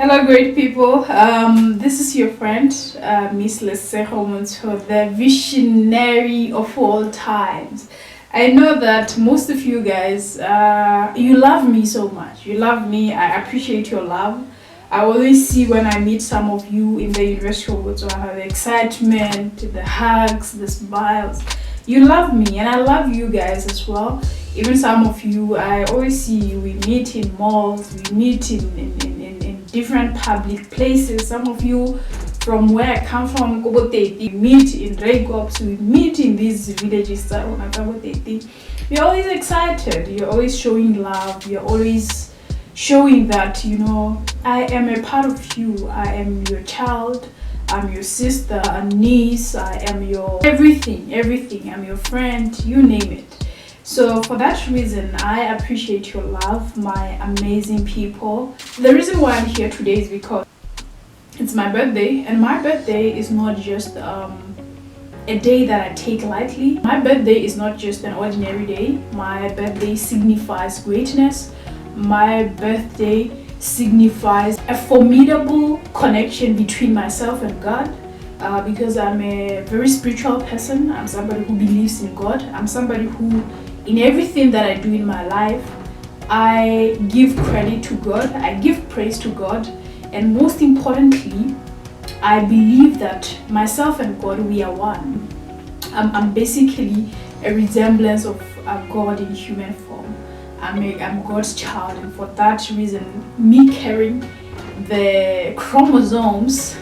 Hello, great people. This is your friend, Miss Lesego, Montsho, the visionary of all times. I know that most of you guys, you love me so much. You love me. I appreciate your love. I always see when I meet some of you in the University of Botswana, the excitement, the hugs, the smiles. You love me, and I love you guys as well. Even some of you, I always see you. We meet in malls, we meet in different public places. Some of you from where I come from, we meet in Regops, we meet in these villages. You're always excited, you're always showing love, you're always showing that, I am a part of you. I am your child, I'm your sister, a niece, I am your everything. I'm your friend, you name it. So for that reason, I appreciate your love, my amazing people. The reason why I'm here today is because it's my birthday, and my birthday is not just a day that I take lightly. My birthday is not just an ordinary day. My birthday signifies greatness. My birthday signifies a formidable connection between myself and God. Because I'm a very spiritual person. I'm somebody who believes in God. I'm somebody who, in everything that I do in my life, I give credit to God, I give praise to God, and most importantly, I believe that myself and God, we are one. I'm basically a resemblance of God in human form. I'm God's child, and for that reason, me carrying the chromosomes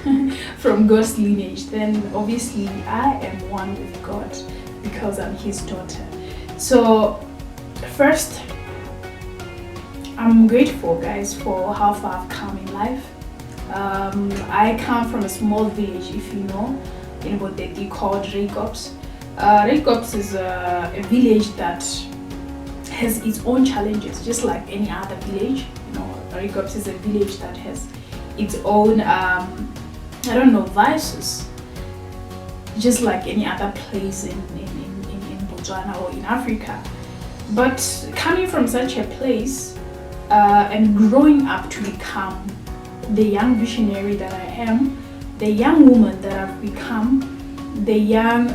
from God's lineage, then obviously I am one with God because I'm His daughter. So first, I'm grateful, guys, for how far I've come in life. I come from a small village, if you know, in Boteti, called Regops. Regops is a village that has its own challenges, just like any other village. Regops is a village that has its own, vices, just like any other place in Botswana or in Africa. But coming from such a place and growing up to become the young visionary that I am, the young woman that I've become, the young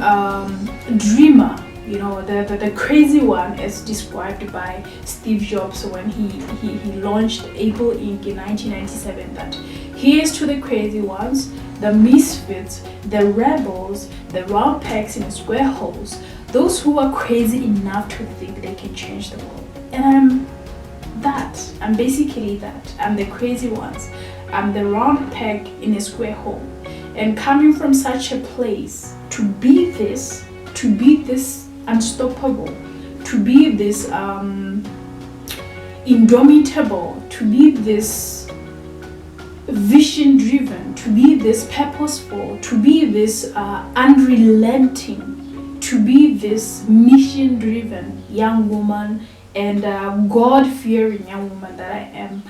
dreamer, the crazy one, as described by Steve Jobs when he launched Apple Inc. in 1997, that here's to the crazy ones, the misfits, the rebels, the round pegs in square holes, those who are crazy enough to think they can change the world. And I'm basically that. I'm the crazy ones. I'm the round peg in a square hole. And coming from such a place, to be this unstoppable, to be this indomitable, to be this vision driven, to be this purposeful, to be this unrelenting, to be this mission driven young woman and God fearing young woman that I am,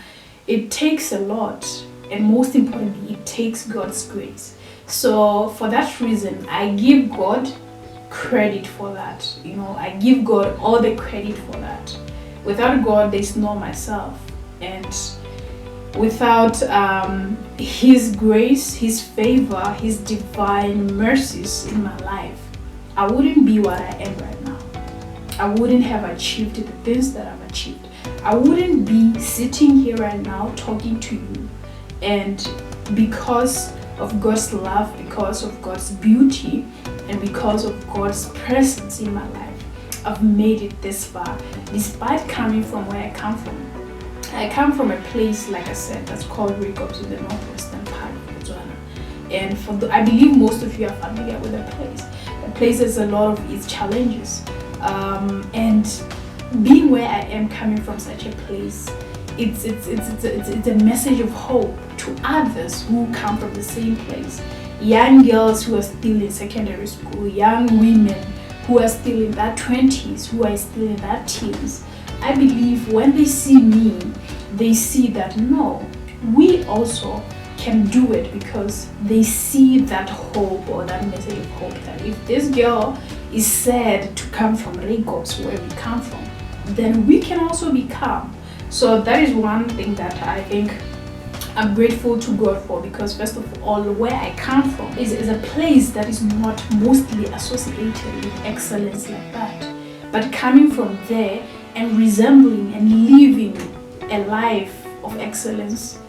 it takes a lot, and most importantly, it takes God's grace. So for that reason, I give God credit for that. I give God all the credit for that. Without God, there's no myself, and without His grace, His favor, His divine mercies in my life, I wouldn't be what I am right now. I wouldn't have achieved the things that I've achieved. I wouldn't be sitting here right now talking to you, and because of God's love, because of God's beauty, and because of God's presence in my life, I've made it this far, despite coming from where I come from. I come from a place, like I said, that's called Regops in the northwestern part of Botswana. And I believe most of you are familiar with the place. The place has a lot of its challenges. And being where I am, coming from such a place, it's a message of hope to others who come from the same place. Young girls who are still in secondary school, young women who are still in their 20s, who are still in their teens. I believe when they see me, they see that no, we also can do it, because they see that hope, or that message of hope, that if this girl is said to come from Regops, where we come from, then we can also become. So that is one thing that I think I'm grateful to God for, because first of all, where I come from is a place that is not mostly associated with excellence like that. But coming from there and resembling and living a life of excellence,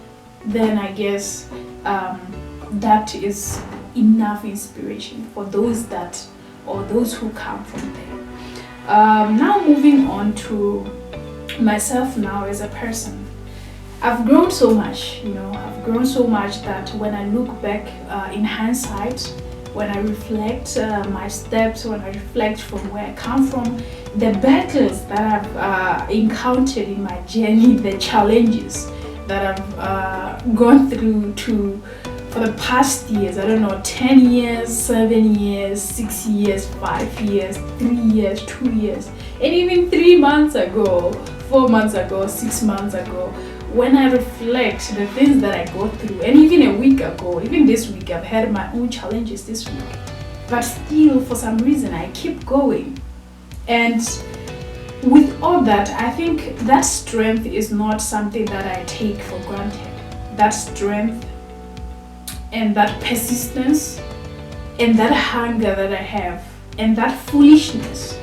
then I guess that is enough inspiration for those who come from there. Now moving on to myself now as a person. I've grown so much, I've grown so much that when I look back in hindsight, when I reflect my steps, when I reflect from where I come from, the battles that I've encountered in my journey, the challenges that I've gone through for the past years, 10 years, 7 years, 6 years, 5 years, 3 years, 2 years, and even 3 months ago, 4 months ago, 6 months ago, when I reflect the things that I go through, and even a week ago, even this week, I've had my own challenges this week, but still, for some reason, I keep going. And with all that, I think that strength is not something that I take for granted. That strength and that persistence and that hunger that I have and that foolishness,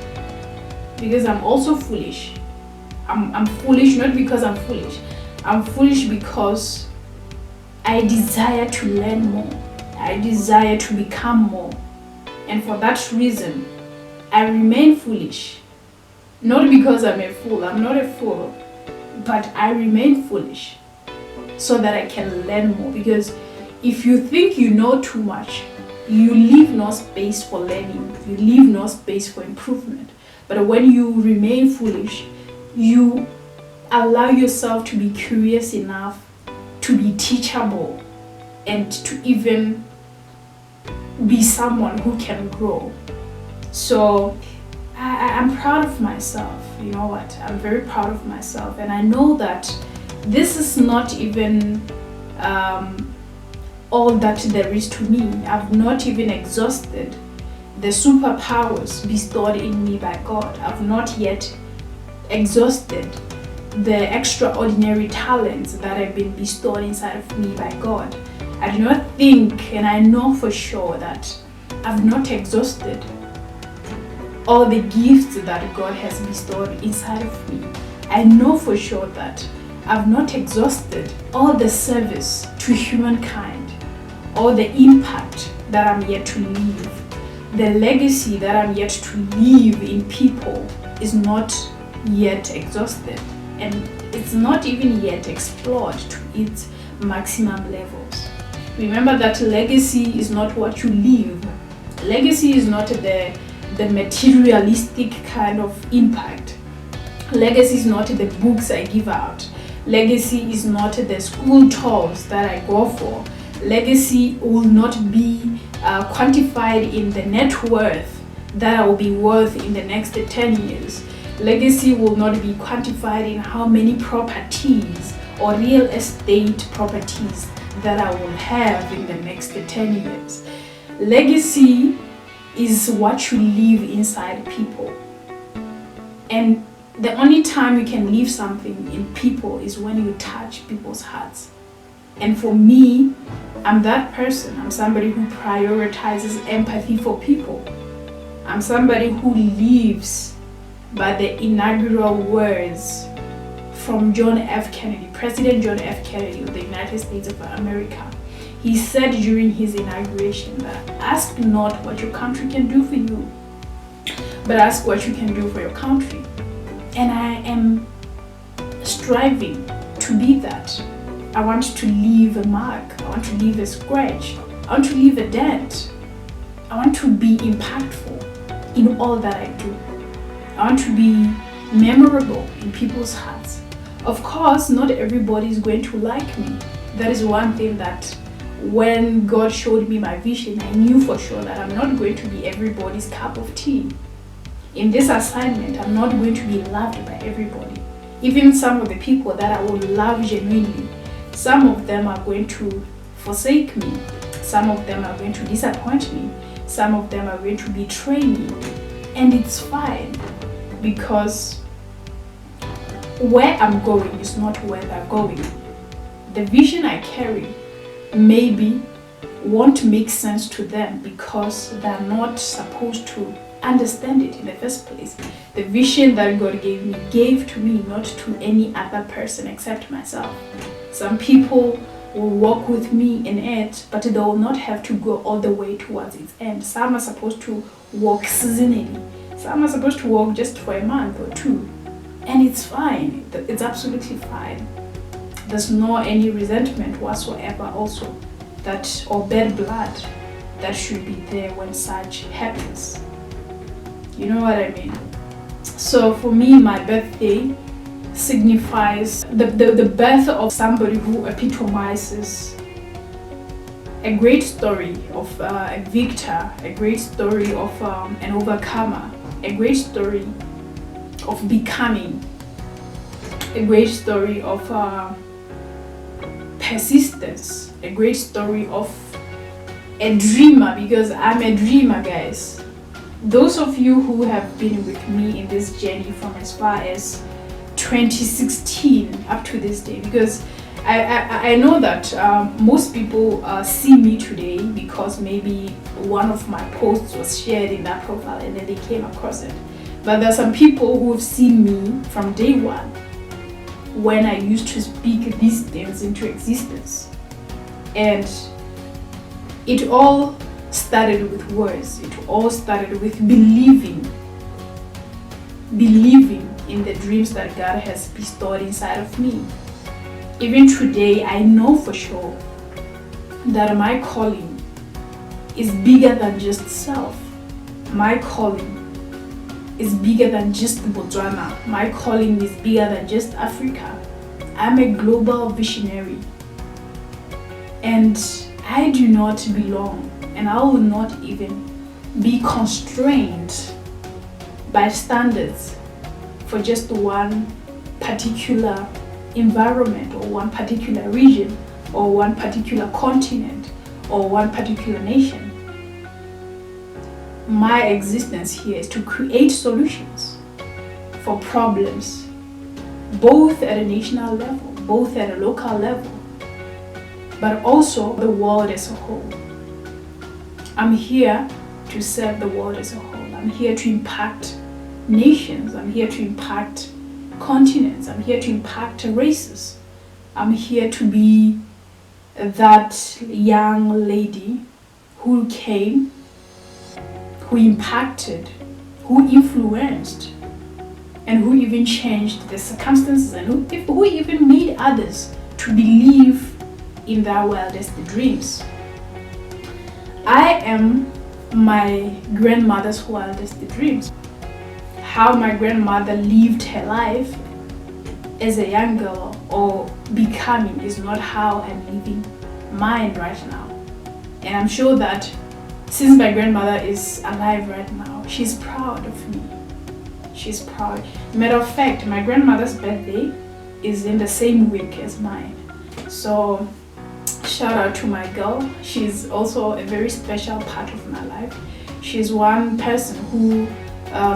because I'm also foolish. I'm foolish not because I'm foolish. I'm foolish because I desire to learn more. I desire to become more. And for that reason, I remain foolish. Not because I'm a fool. I'm not a fool. But I remain foolish so that I can learn more. Because if you think you know too much, you leave no space for learning. You leave no space for improvement. But when you remain foolish, you allow yourself to be curious enough to be teachable and to even be someone who can grow. So I'm proud of myself. You know what? I'm very proud of myself, and I know that this is not even all that there is to me. I've not even exhausted the superpowers bestowed in me by God. I've not yet exhausted the extraordinary talents that have been bestowed inside of me by God. I do not think, and I know for sure that I've not exhausted all the gifts that God has bestowed inside of me. I know for sure that I've not exhausted all the service to humankind, all the impact that I'm yet to leave. The legacy that I'm yet to leave in people is not yet exhausted, and it's not even yet explored to its maximum levels. Remember that legacy is not what you leave. Legacy is not the materialistic kind of impact. Legacy is not the books I give out. Legacy is not the school tours that I go for. Legacy will not be quantified in the net worth that I will be worth in the next 10 years. Legacy will not be quantified in how many properties or real estate properties that I will have in the next 10 years. Legacy is what you leave inside people. And the only time you can leave something in people is when you touch people's hearts. And for me, I'm that person. I'm somebody who prioritizes empathy for people. I'm somebody who lives by the inaugural words from John F. Kennedy, President John F. Kennedy of the United States of America. He said during his inauguration that ask not what your country can do for you, but ask what you can do for your country. And I am striving to be that. I want to leave a mark. I want to leave a scratch. I want to leave a dent. I want to be impactful in all that I do. I want to be memorable in people's hearts. Of course, not everybody is going to like me. That is one thing that when God showed me my vision, I knew for sure that I'm not going to be everybody's cup of tea. In this assignment, I'm not going to be loved by everybody. Even some of the people that I will love genuinely, some of them are going to forsake me. Some of them are going to disappoint me. Some of them are going to betray me. And it's fine, because where I'm going is not where they're going. the vision I carry maybe won't make sense to them because they're not supposed to understand it in the first place. The vision that God gave to me, not to any other person except myself. Some people will walk with me in it, but they will not have to go all the way towards its end. Some are supposed to walk seasonally. Some are supposed to walk just for a month or two. And it's fine. It's absolutely fine. There's no any resentment whatsoever also that, or bad blood that should be there when such happens. You know what I mean? So for me, my birthday signifies the birth of somebody who epitomizes a great story of a victor, a great story of an overcomer, a great story of becoming, a great story of persistence, a great story of a dreamer, because I'm a dreamer, guys. Those of you who have been with me in this journey from as far as 2016 up to this day, because I know that most people see me today because maybe one of my posts was shared in that profile and then they came across it. But there are some people who have seen me from day one when I used to speak these things into existence. And it all started with words. It all started with believing in the dreams that God has bestowed inside of me. Even today, I know for sure that my calling is bigger than just self. My calling is bigger than just Botswana. My calling is bigger than just Africa. I'm a global visionary. And I do not belong, and I will not even be constrained by standards for just one particular environment or one particular region or one particular continent or one particular nation. My existence here is to create solutions for problems, both at a national level, both at a local level, but also the world as a whole. I'm here to serve the world as a whole. I'm here to impact nations. I'm here to impact continents. I'm here to impact races. I'm here to be that young lady who came, who impacted, who influenced, and who even changed the circumstances, and who even made others to believe in their wildest dreams. I am my grandmother's wildest dreams. How my grandmother lived her life as a young girl or becoming is not how I'm living mine right now. And I'm sure that since my grandmother is alive right now, she's proud of me. She's proud. Matter of fact, my grandmother's birthday is in the same week as mine. So shout out to my girl. She's also a very special part of my life. She's one person who,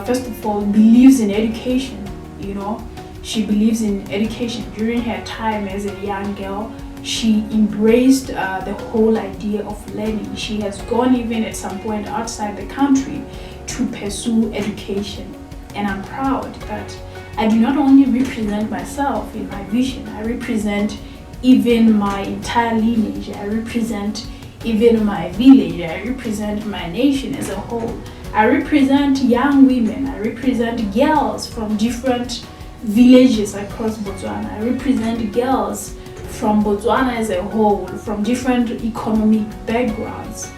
first of all, believes in education. You know, she believes in education. During her time as a young girl, she embraced the whole idea of learning. She has gone even at some point outside the country to pursue education. And I'm proud that I do not only represent myself in my vision, I represent even my entire lineage. I represent even my village. I represent my nation as a whole. I represent young women. I represent girls from different villages across Botswana. I represent girls from Botswana as a whole, from different economic backgrounds.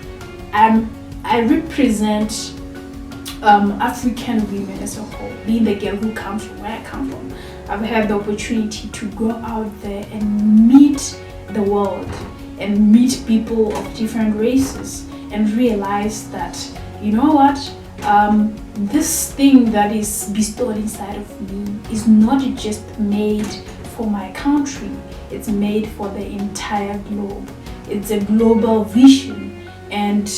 I represent African women as a whole, being the girl who comes from where I come from. I've had the opportunity to go out there and meet the world and meet people of different races and realize that, you know what, this thing that is bestowed inside of me is not just made for my country, it's made for the entire globe. It's a global vision, and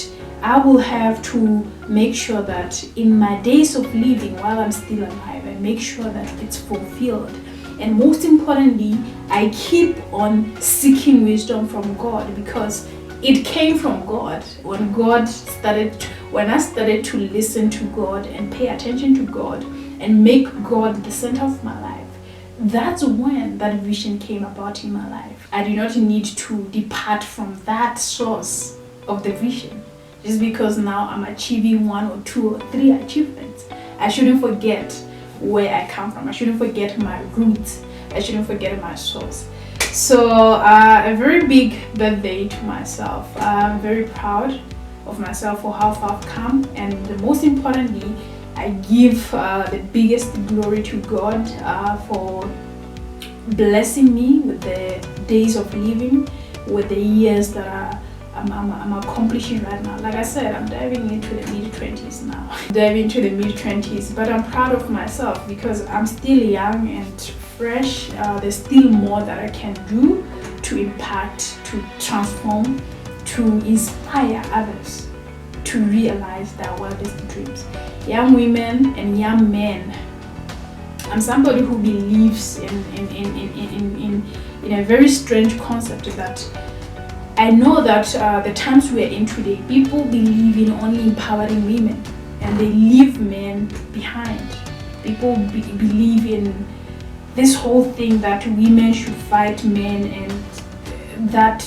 I will have to make sure that in my days of living while I'm still alive, I make sure that it's fulfilled. And most importantly, I keep on seeking wisdom from God, because it came from God. When I started to listen to God and pay attention to God and make God the center of my life, that's when that vision came about in my life. I did not need to depart from that source of the vision just because now I'm achieving 1 or 2 or 3 achievements. I shouldn't forget where I come from. I shouldn't forget my roots. I shouldn't forget my source. So a very big birthday to myself. I'm very proud of myself for how far I've come, and most importantly, I give the biggest glory to God for blessing me with the days of living, with the years that I'm accomplishing right now. Like I said, I'm diving into the mid-20s now. Diving into the mid-20s, but I'm proud of myself because I'm still young and fresh. There's still more that I can do to impact, to transform, to inspire others to realize their wildest dreams. Young women and young men, I'm somebody who believes in a very strange concept that I know that the times we are in today, people believe in only empowering women and they leave men behind. People believe in this whole thing that women should fight men and that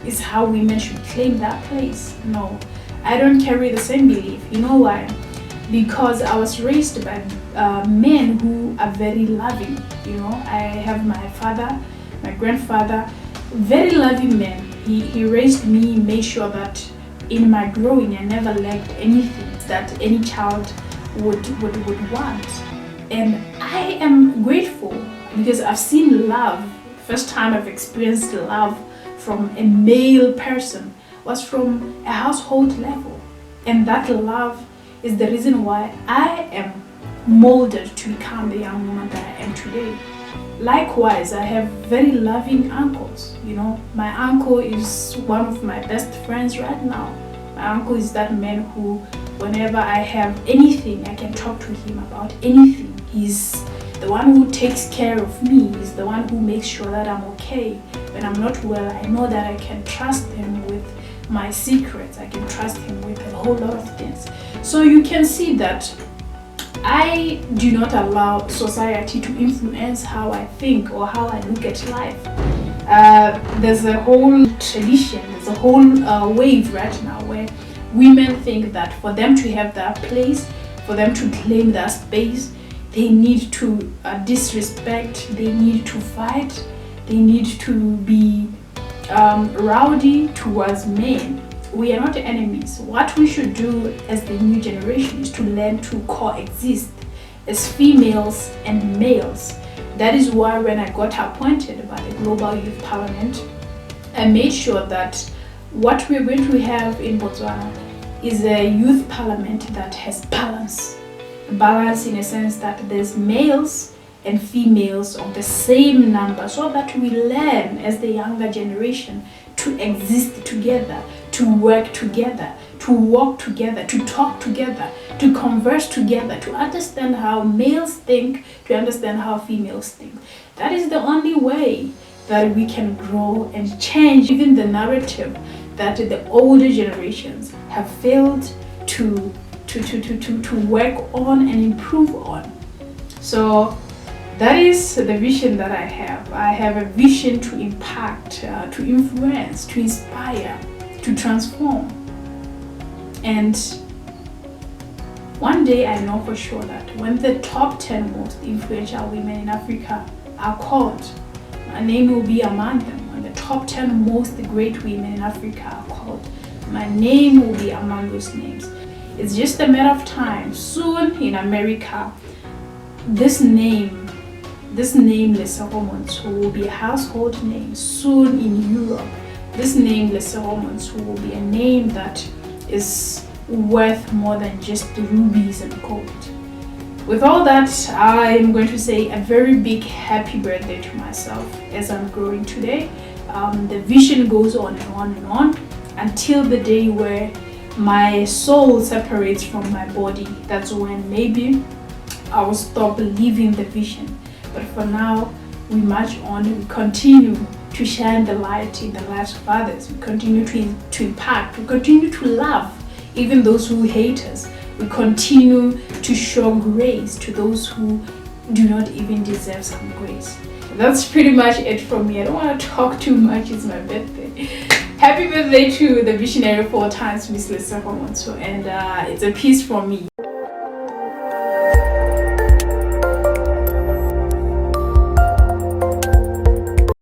is how women should claim that place. No, I don't carry the same belief. You know why? Because I was raised by men who are very loving. You know, I have my father, my grandfather, very loving men. He raised me, made sure that in my growing I never lacked anything that any child would want. And I am grateful because I've seen love. First time I've experienced love from a male person was from a household level. And that love is the reason why I am molded to become the young woman that I am today. Likewise, I have very loving uncles. You know, my uncle is one of my best friends right now. My uncle is that man who, whenever I have anything, I can talk to him about anything. He's the one who takes care of me. He's the one who makes sure that I'm okay. When I'm not well, I know that I can trust him with my secrets. I can trust him with a whole lot of things. So you can see that I do not allow society to influence how I think or how I look at life. There's a whole tradition, there's a whole wave right now where women think that for them to have their place, for them to claim their space, they need to disrespect, they need to fight, they need to be rowdy towards men. We are not enemies. What we should do as the new generation is to learn to coexist as females and males. That is why when I got appointed by the Global Youth Parliament, I made sure that what we're going to have in Botswana is a youth parliament that has balance. Balance in a sense that there's males and females of the same number, so that we learn as the younger generation to exist together, to work together, to walk together, to talk together, to converse together, to understand how males think, to understand how females think. That is the only way that we can grow and change even the narrative that the older generations have failed to work on and improve on. So that is the vision that I have. I have a vision to impact, to influence, to inspire, to transform. And one day I know for sure that when the top 10 most influential women in Africa are called, my name will be among them. When the top 10 most great women in Africa are called, my name will be among those names. It's just a matter of time. Soon in America, this name Lesego Montsho will be a household name. Soon in Europe, this name Lesego Montsho will be a name that is worth more than just the rubies and gold. With all that, I'm going to say a very big happy birthday to myself as I'm growing today. The vision goes on and on and on until the day where my soul separates from my body. That's when maybe I will stop living the vision. But for now, we march on, we continue to shine the light in the lives of others, we continue to impact, we continue to love even those who hate us, we continue to show grace to those who do not even deserve some grace. That's pretty much it from me. I don't want to talk too much, it's my birthday. Happy birthday to the visionary 4 times, Miss Lesego, and it's a piece from me.